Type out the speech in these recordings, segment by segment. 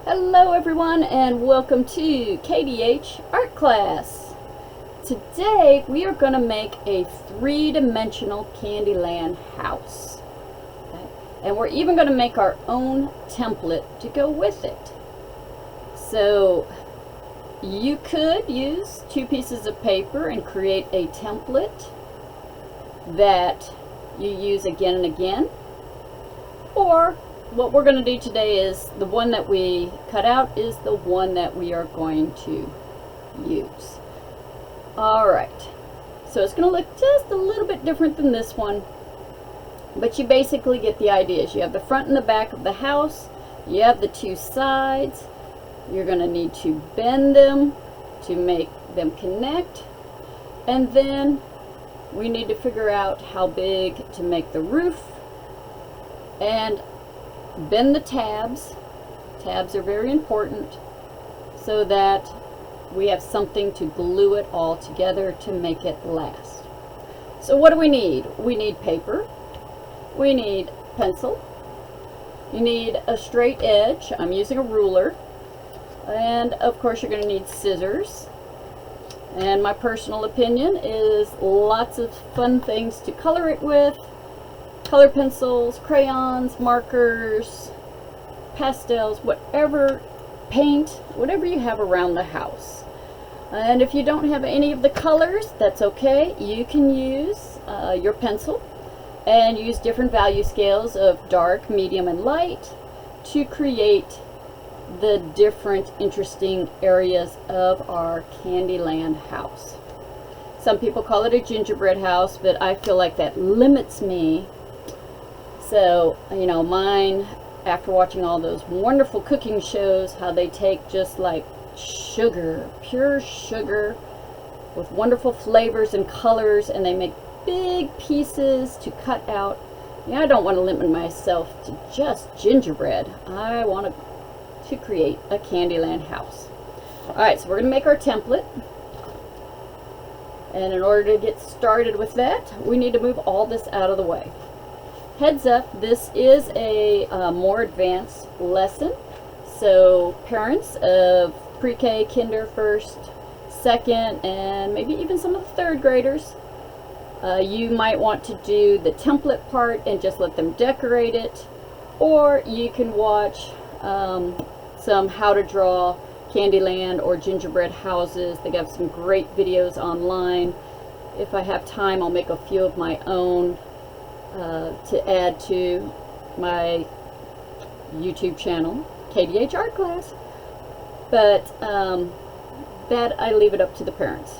Hello everyone and welcome to Kdh Art Class. Today we are going to make a three-dimensional Candyland house. Okay? And we're even going to make our own template to go with it. So you could use 2 pieces of paper and create a template that you use again and again. Or what we're going to do today is the one that we cut out is the one that we are going to use. Alright, so it's going to look just a little bit different than this one, but you basically get the ideas. You have the front and the back of the house, you have the 2 sides, you're going to need to bend them to make them connect, and then we need to figure out how big to make the roof, and bend the tabs. Tabs are very important so that we have something to glue it all together to make it last. So what do we need? We need paper, we need pencil, you need a straight edge. I'm using a ruler, and of course you're going to need scissors. And my personal opinion is lots of fun things to color it with. Color pencils, crayons, markers, pastels, whatever, paint, whatever you have around the house. And if you don't have any of the colors, that's okay. You can use your pencil and use different value scales of dark, medium, and light to create the different interesting areas of our Candyland house. Some people call it a gingerbread house, but I feel like that limits me. So, you know, mine, after watching all those wonderful cooking shows, how they take just like sugar, pure sugar, with wonderful flavors and colors, and they make big pieces to cut out. Yeah, I don't want to limit myself to just gingerbread. I want to create a Candyland house. Alright, so we're going to make our template. And in order to get started with that, we need to move all this out of the way. Heads up, this is a more advanced lesson, so parents of pre-K, kinder, first, second, and maybe even some of the 3rd graders, you might want to do the template part and just let them decorate it, or you can watch some how to draw Candyland or gingerbread houses. They got some great videos online. If I have time, I'll make a few of my own to add to my YouTube channel, Kdh Art Class. But that I leave it up to the parents.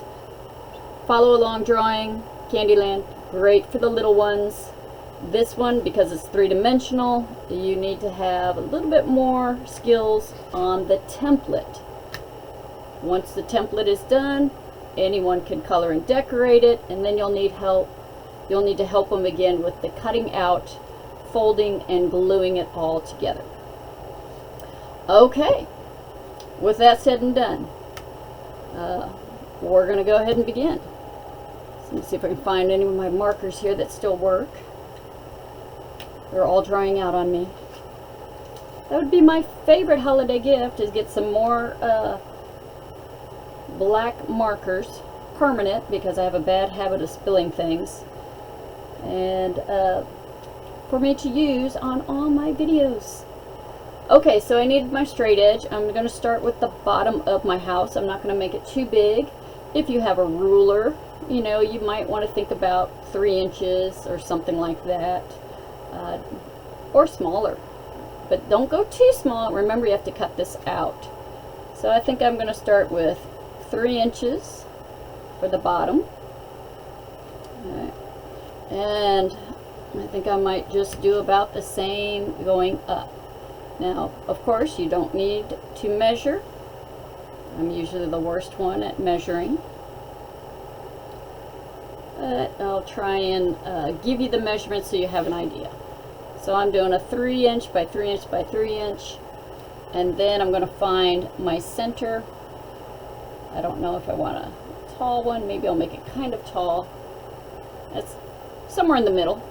Follow along drawing Candyland, great for the little ones. This one, because it's 3-dimensional, you need to have a little bit more skills on the template. Once the template is done, anyone can color and decorate it, and then you'll need help. You'll need to help them again with the cutting out, folding, and gluing it all together. Okay, with that said and done, we're going to go ahead and begin. So let me see if I can find any of my markers here that still work. They're all drying out on me. That would be my favorite holiday gift, is get some more black markers, permanent, because I have a bad habit of spilling things, and for me to use on all my videos. Okay, so I need my straight edge. I'm going to start with the bottom of my house. I'm not going to make it too big. If you have a ruler, you know, you might want to think about 3 inches or something like that, or smaller, but don't go too small. Remember, you have to cut this out. So I think I'm going to start with 3 inches for the bottom. Alright. And I think I might just do about the same going up. Now, of course, you don't need to measure. I'm usually the worst one at measuring, but I'll try and give you the measurements so you have an idea. So I'm doing a 3 inch by 3 inch by 3 inch, and then I'm going to find my center. I don't know if I want a tall one. Maybe I'll make it kind of tall. That's somewhere in the middle.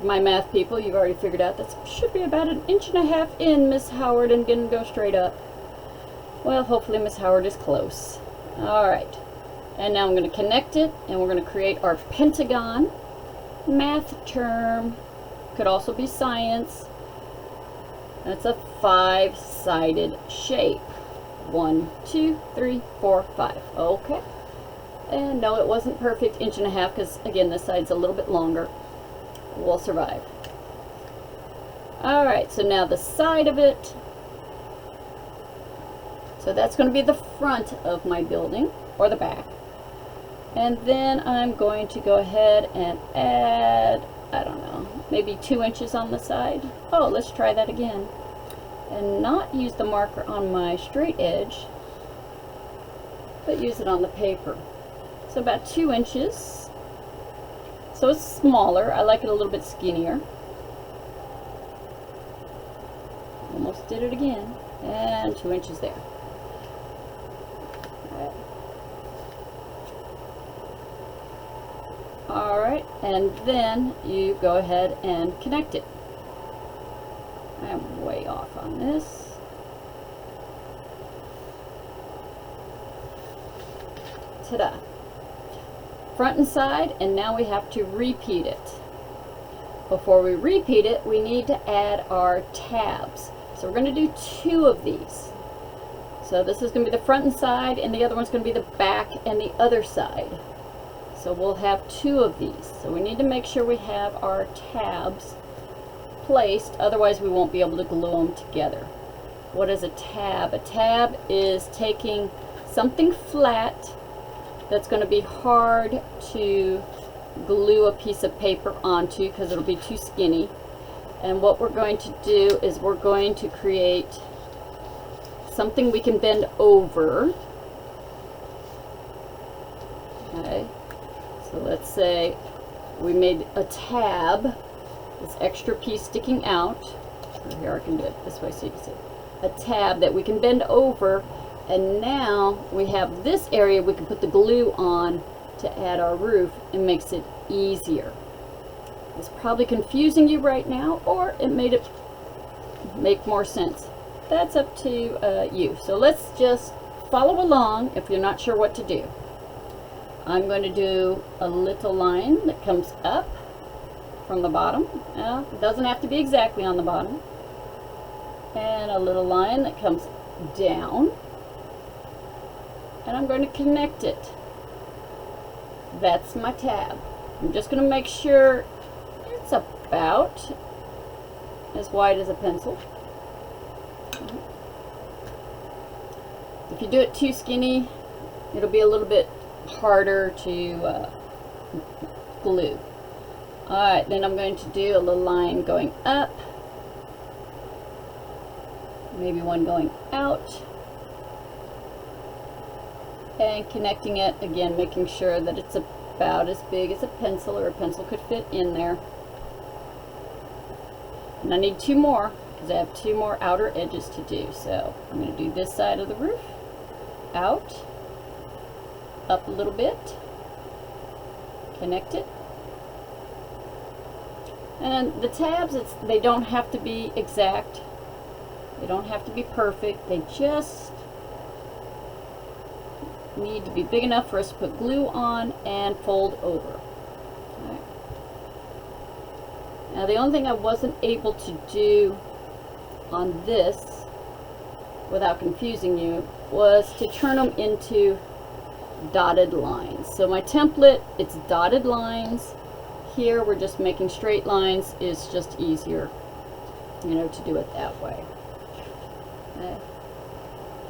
my math people, you've already figured out that should be about 1.5 inches in, Miss Howard, and didn't go straight up. Well, hopefully Miss Howard is close. Alright, and now I'm going to connect it, and we're going to create our Pentagon math term. Could also be science. That's a 5-sided shape. 1, 2, 3, 4, 5. Okay. And no, it wasn't perfect 1.5 inches because, again, this side's a little bit longer. We'll survive. Alright, so now the side of it. So that's going to be the front of my building, or the back. And then I'm going to go ahead and add, I don't know, maybe 2 inches on the side. Oh, let's try that again. And not use the marker on my straight edge, but use it on the paper. So about 2 inches. So it's smaller. I like it a little bit skinnier. Almost did it again. And 2 inches there. Alright, and then you go ahead and connect it. I'm way off on this. Ta-da. Front and side, and now we have to repeat it. Before we repeat it, we need to add our tabs. So we're going to do 2 of these. So this is going to be the front and side, and the other one's going to be the back and the other side. So we'll have 2 of these. So we need to make sure we have our tabs placed, otherwise we won't be able to glue them together. What is a tab? A tab is taking something flat that's going to be hard to glue a piece of paper onto because it'll be too skinny. And what we're going to do is we're going to create something we can bend over. Okay, so let's say we made a tab, this extra piece sticking out. So here, I can do it this way so you can see. A tab that we can bend over, and now we have this area we can put the glue on to add our roof. It makes it easier. It's probably confusing you right now, or it made it make more sense. That's up to you. So let's just follow along if you're not sure what to do. I'm going to do a little line that comes up from the bottom. It doesn't have to be exactly on the bottom. And a little line that comes down. And I'm going to connect it. That's my tab. I'm just going to make sure it's about as wide as a pencil. If you do it too skinny, it'll be a little bit harder to glue. Alright, then I'm going to do a little line going up, maybe one going out, and connecting it again, making sure that it's about as big as a pencil, or a pencil could fit in there. And I need 2 more because I have 2 more outer edges to do. So I'm going to do this side of the roof, out, up a little bit, connect it. And the tabs, they don't have to be exact, they don't have to be perfect, they just need to be big enough for us to put glue on and fold over. Right. Now the only thing I wasn't able to do on this without confusing you was to turn them into dotted lines. So my template, it's dotted lines. Here we're just making straight lines. It's just easier, you know, to do it that way. Okay.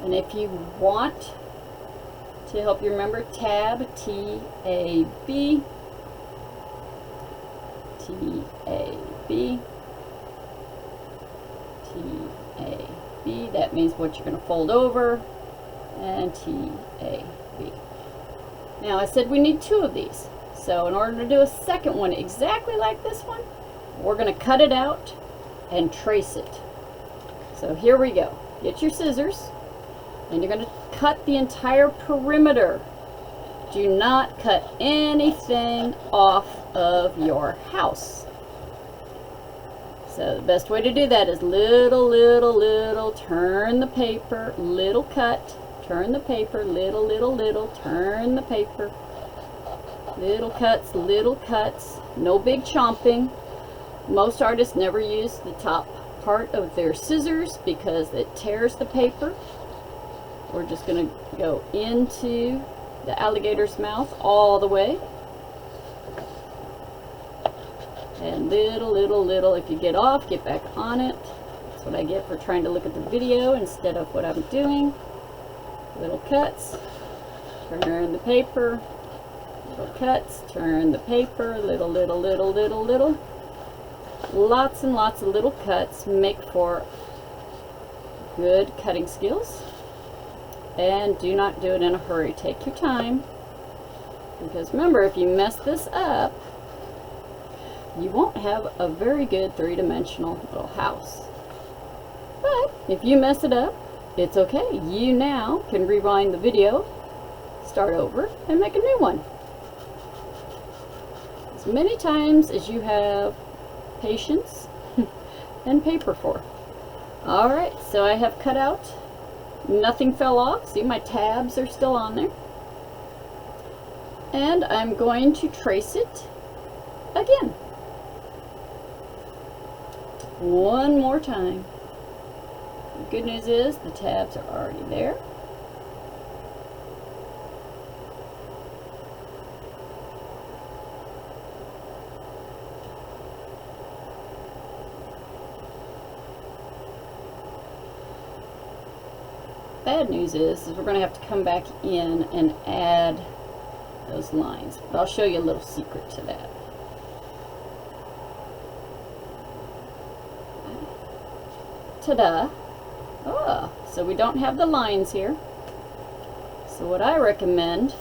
And if you want to help you remember, tab, T-A-B, T-A-B, T-A-B. That means what you're going to fold over, and T-A-B. Now I said we need 2 of these. So in order to do a second one exactly like this one, we're going to cut it out and trace it. So here we go. Get your scissors, and you're going to cut the entire perimeter. Do not cut anything off of your house. So the best way to do that is little, turn the paper, little cut, turn the paper, little, turn the paper, little cuts, no big chomping. Most artists never use the top part of their scissors because it tears the paper. We're just going to go into the alligator's mouth all the way. And little, if you get off, get back on it. That's what I get for trying to look at the video instead of what I'm doing. Little cuts, turn the paper, little cuts, turn the paper, little. Lots and lots of little cuts make for good cutting skills. And do not do it in a hurry. Take your time. Because remember, if you mess this up, you won't have a very good three-dimensional little house. But if you mess it up, it's okay. You now can rewind the video, start over, and make a new one. As many times as you have patience and paper for. Alright, so I have cut out. Nothing fell off. See, my tabs are still on there. And I'm going to trace it again. One more time. The good news is the tabs are already there. Bad news is we're going to have to come back in and add those lines. But I'll show you a little secret to that. Ta-da! Oh, so we don't have the lines here. So what I recommend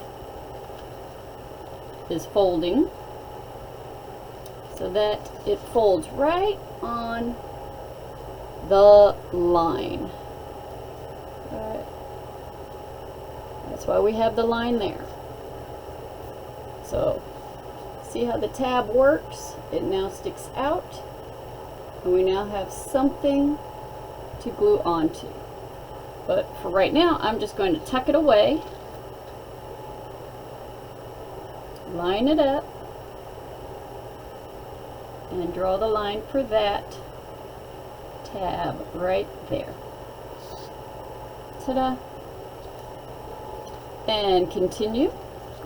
is folding so that it folds right on the line. Alright. That's why we have the line there. So, see how the tab works? It now sticks out, and we now have something to glue onto. But for right now, I'm just going to tuck it away, line it up, and draw the line for that tab right there. Ta-da! And continue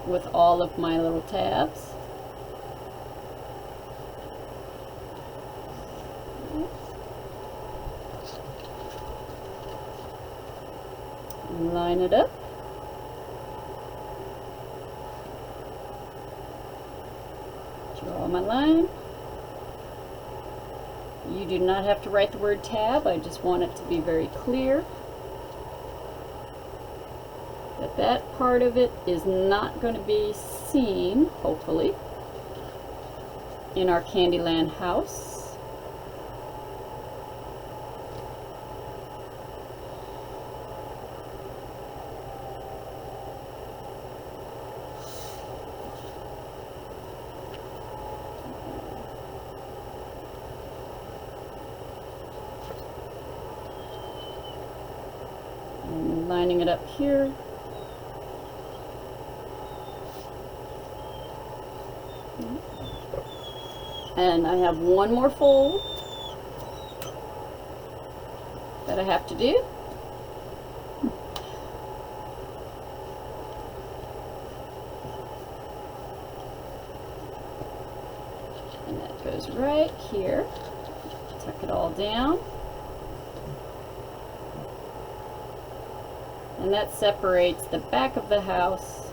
with all of my little tabs. Line it up. Draw my line. You do not have to write the word tab. I just want it to be very clear that that part of it is not going to be seen, hopefully, in our Candyland house. And lining it up here. And I have one more fold that I have to do. And that goes right here. Tuck it all down. And that separates the back of the house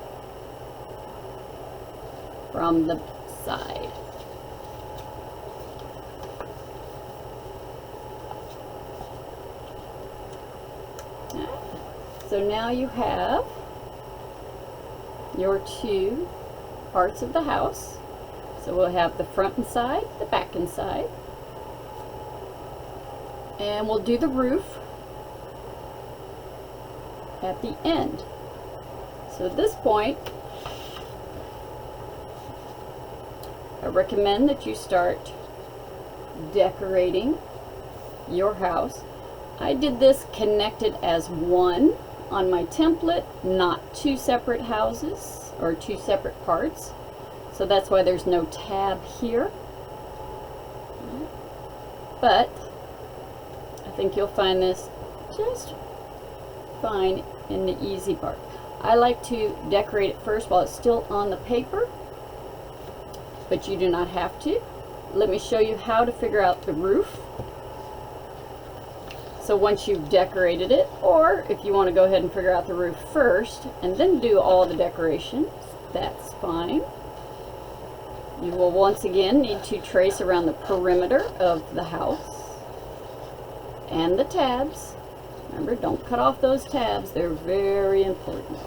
from the side. So now you have your two parts of the house. So we'll have the front and side, the back and side. And we'll do the roof at the end. So at this point, I recommend that you start decorating your house. I did this connected as one on my template, not two separate houses or two separate parts. So that's why there's no tab here. But I think you'll find this just fine in the easy part. I like to decorate it first while it's still on the paper, but you do not have to. Let me show you how to figure out the roof. So once you've decorated it, or if you want to go ahead and figure out the roof first and then do all the decorations, that's fine. You will once again need to trace around the perimeter of the house and the tabs. Remember, don't cut off those tabs. They're very important.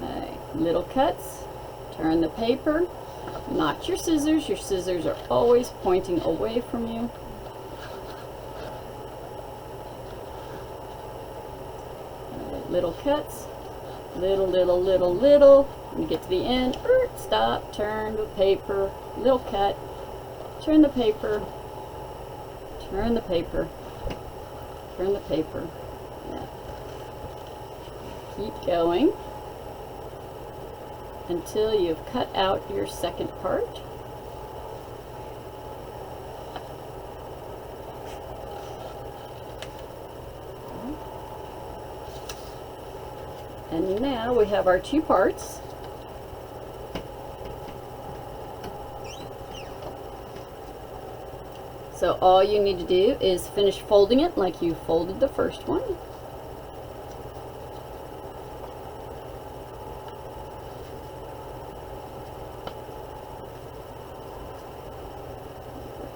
Okay, little cuts. Turn the paper. Not your scissors. Your scissors are always pointing away from you. Little cuts. Little. When you get to the end, stop, turn the paper, little cut, turn the paper, turn the paper, turn the paper. Yeah. Keep going until you've cut out your second part. And now we have our two parts. So all you need to do is finish folding it like you folded the first one.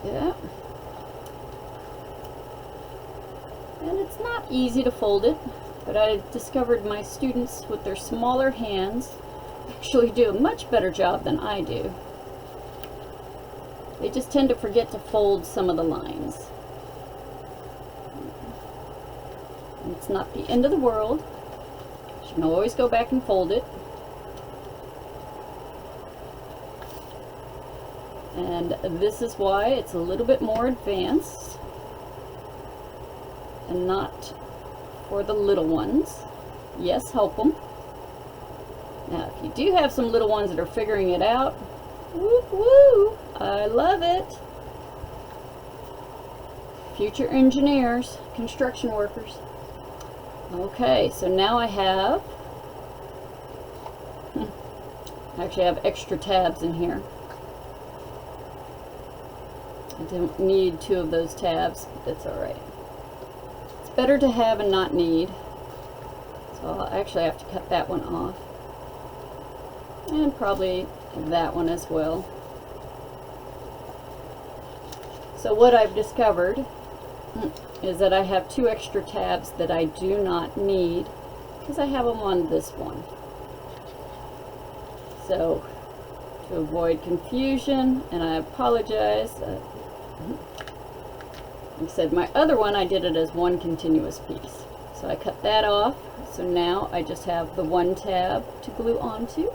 Yeah. And it's not easy to fold it, but I discovered my students with their smaller hands actually do a much better job than I do. They just tend to forget to fold some of the lines. And it's not the end of the world. You can always go back and fold it. And this is why it's a little bit more advanced and not for the little ones. Yes, help them. Now, if you do have some little ones that are figuring it out, woo woo, I love it. Future engineers, construction workers. Okay, so now I have, actually I have extra tabs in here. I don't need two of those tabs, but that's alright. It's better to have and not need. So I'll actually have to cut that one off. And probably that one as well. So what I've discovered is that I have two extra tabs that I do not need because I have them on this one. So to avoid confusion, and I apologize, like I said, my other one I did it as one continuous piece. So I cut that off. So now I just have the one tab to glue onto.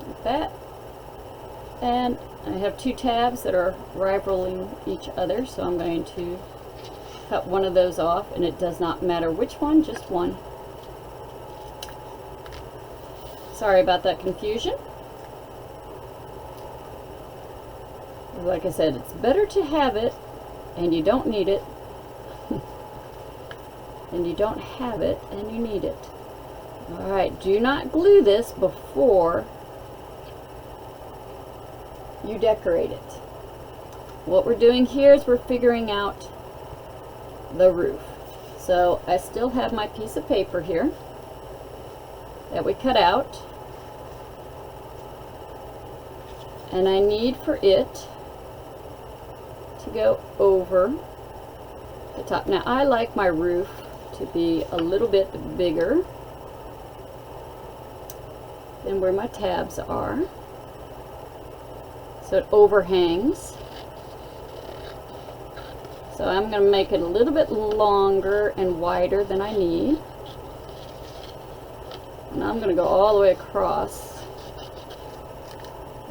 Like that. And I have two tabs that are rivaling each other, so I'm going to cut one of those off, and it does not matter which one, just one. Sorry about that confusion. Like I said, it's better to have it and you don't need it than you don't have it and you need it. Alright, do not glue this before you decorate it. What we're doing here is we're figuring out the roof. So I still have my piece of paper here that we cut out, and I need for it to go over the top. Now I like my roof to be a little bit bigger than where my tabs are, so it overhangs. So I'm going to make it a little bit longer and wider than I need. And I'm going to go all the way across.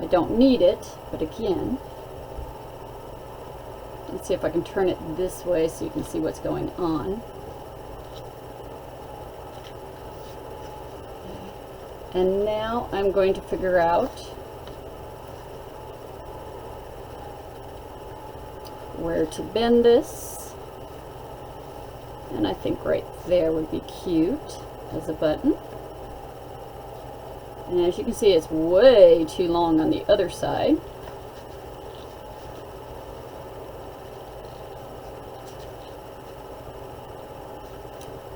I don't need it, but again, Let's see if I can turn it this way so you can see what's going on. And now I'm going to figure out where to bend this. And I think right there would be cute as a button. And as you can see, it's way too long on the other side.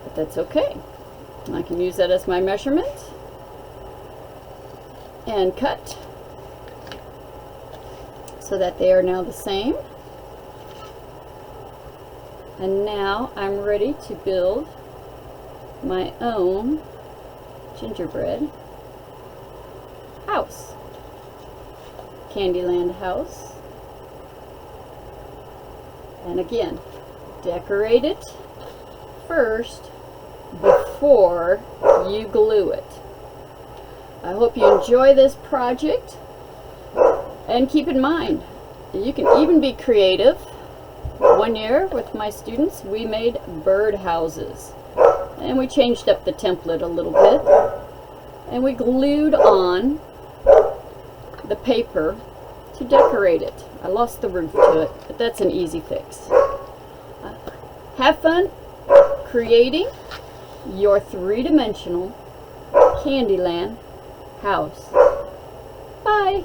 But that's okay. I can use that as my measurement. And cut so that they are now the same. And now I'm ready to build my own gingerbread house, Candyland house. And again, decorate it first before you glue it. I hope you enjoy this project, and keep in mind, you can even be creative. One year with my students, we made bird houses, and we changed up the template a little bit, and we glued on the paper to decorate it. I lost the roof to it, but that's an easy fix. Have fun creating your three-dimensional Candyland house. Bye.